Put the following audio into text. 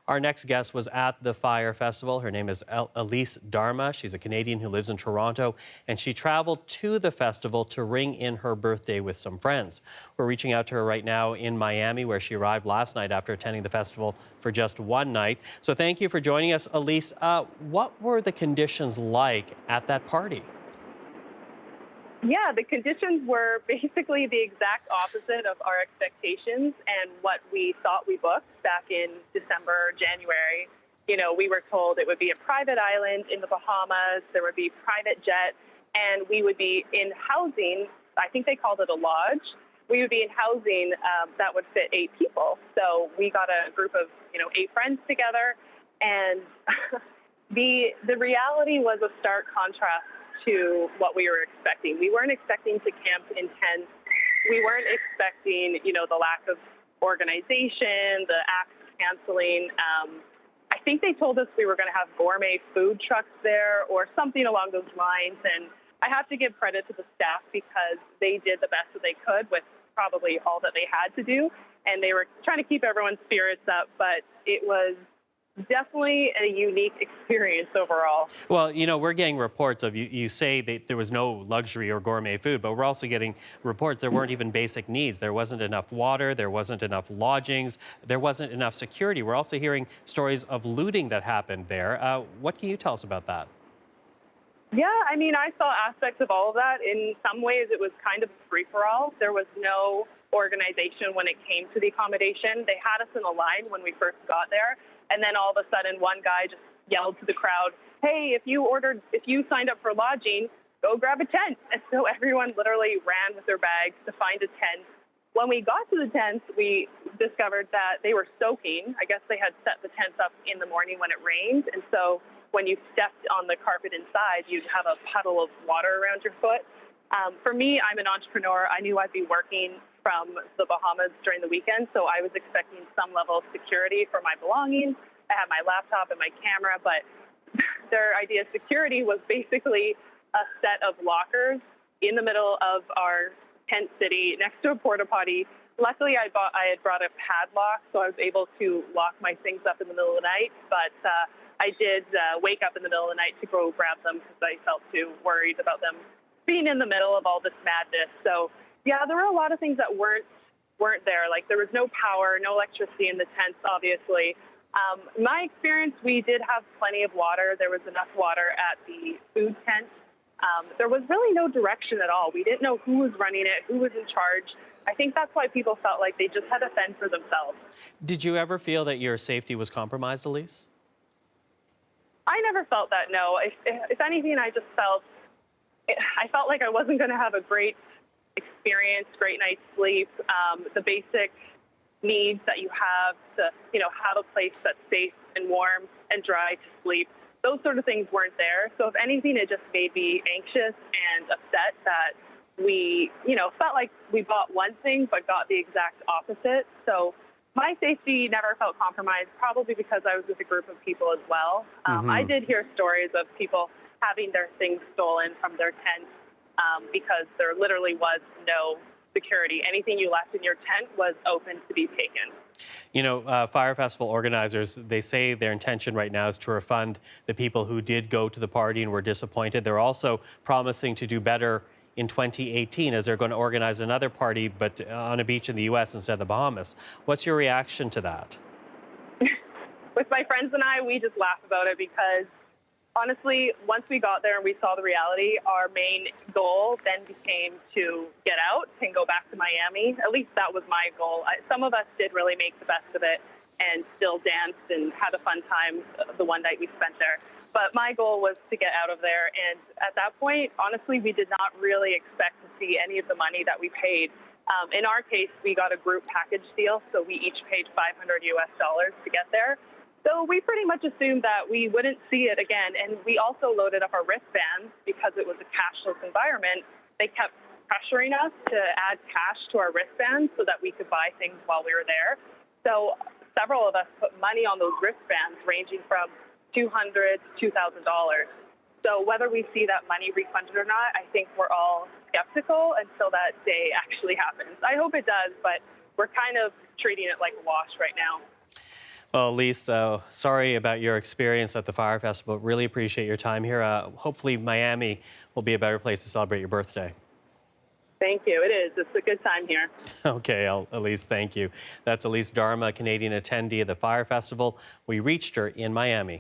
Our next guest was at the Fyre Festival. Her name is Elise Dharma. She's a Canadian who lives in Toronto, and she traveled to the festival to ring in her birthday with some friends. We're reaching out to her right now in Miami, where she arrived last night after attending the festival for just one night. So thank you for joining us, Elise. What were the conditions like at that party? Yeah, the conditions were basically the exact opposite of our expectations and what we thought we booked back in December, January. You know, we were told it would be a private island in the Bahamas, there would be private jet, and we would be in housing. I think they called it a lodge. We would be in housing that would fit 8 people. So we got a group of, 8 friends together, and the reality was a stark contrast to what we were expecting. We weren't expecting to camp in tents. We weren't expecting, the lack of organization, the acts canceling. I think they told us we were going to have gourmet food trucks there or something along those lines. And I have to give credit to the staff because they did the best that they could with probably all that they had to do. And they were trying to keep everyone's spirits up, but it was definitely a unique experience overall. Well, we're getting reports of you say that there was no luxury or gourmet food, but we're also getting reports there weren't even basic needs. There wasn't enough water, there wasn't enough lodgings, there wasn't enough security. We're also hearing stories of looting that happened there. What can you tell us about that? Yeah, I saw aspects of all of that. In some ways, it was kind of a free-for-all. There was no organization when it came to the accommodation. They had us in a line when we first got there. And then all of a sudden, one guy just yelled to the crowd, "Hey, if you signed up for lodging, go grab a tent." And so everyone literally ran with their bags to find a tent. When we got to the tents, we discovered that they were soaking. I guess they had set the tents up in the morning when it rained. And so when you stepped on the carpet inside, you'd have a puddle of water around your foot. For me, I'm an entrepreneur. I knew I'd be working from the Bahamas during the weekend, so I was expecting some level of security for my belongings. I had my laptop and my camera, but their idea of security was basically a set of lockers in the middle of our tent city next to a porta potty. Luckily, I had brought a padlock, so I was able to lock my things up in the middle of the night, but I did wake up in the middle of the night to go grab them because I felt too worried about them being in the middle of all this madness. So yeah, there were a lot of things that weren't there. Like there was no power, no electricity in the tents, obviously. My experience, we did have plenty of water. There was enough water at the food tent. There was really no direction at all. We didn't know who was running it, who was in charge. I think that's why people felt like they just had to fend for themselves. Did you ever feel that your safety was compromised, Elise? I never felt that, no. If anything, I felt like I wasn't going to have a great experience, great night's sleep, the basic needs that you have to, have a place that's safe and warm and dry to sleep. Those sort of things weren't there. So if anything, it just made me anxious and upset that we, felt like we bought one thing but got the exact opposite. So my safety never felt compromised, probably because I was with a group of people as well. I did hear stories of people having their things stolen from their tents because there literally was no security. Anything you left in your tent was open to be taken. Fyre Festival organizers, they say their intention right now is to refund the people who did go to the party and were disappointed. They're also promising to do better in 2018 as they're going to organize another party, but on a beach in the U.S. instead of the Bahamas. What's your reaction to that? With my friends and I, we just laugh about it because honestly, once we got there and we saw the reality, our main goal then became to get out and go back to Miami. At least that was my goal. Some of us did really make the best of it and still danced and had a fun time the one night we spent there. But my goal was to get out of there. And at that point, honestly, we did not really expect to see any of the money that we paid. In our case, we got a group package deal, so we each paid $500 to get there. So we pretty much assumed that we wouldn't see it again. And we also loaded up our wristbands because it was a cashless environment. They kept pressuring us to add cash to our wristbands so that we could buy things while we were there. So several of us put money on those wristbands ranging from $200 to $2,000. So whether we see that money refunded or not, I think we're all skeptical until that day actually happens. I hope it does, but we're kind of treating it like a wash right now. Well, Elise, sorry about your experience at the Fyre Festival. Really appreciate your time here. Hopefully Miami will be a better place to celebrate your birthday. Thank you. It is. It's a good time here. Okay, Elise, thank you. That's Elise Dharma, Canadian attendee of the Fyre Festival. We reached her in Miami.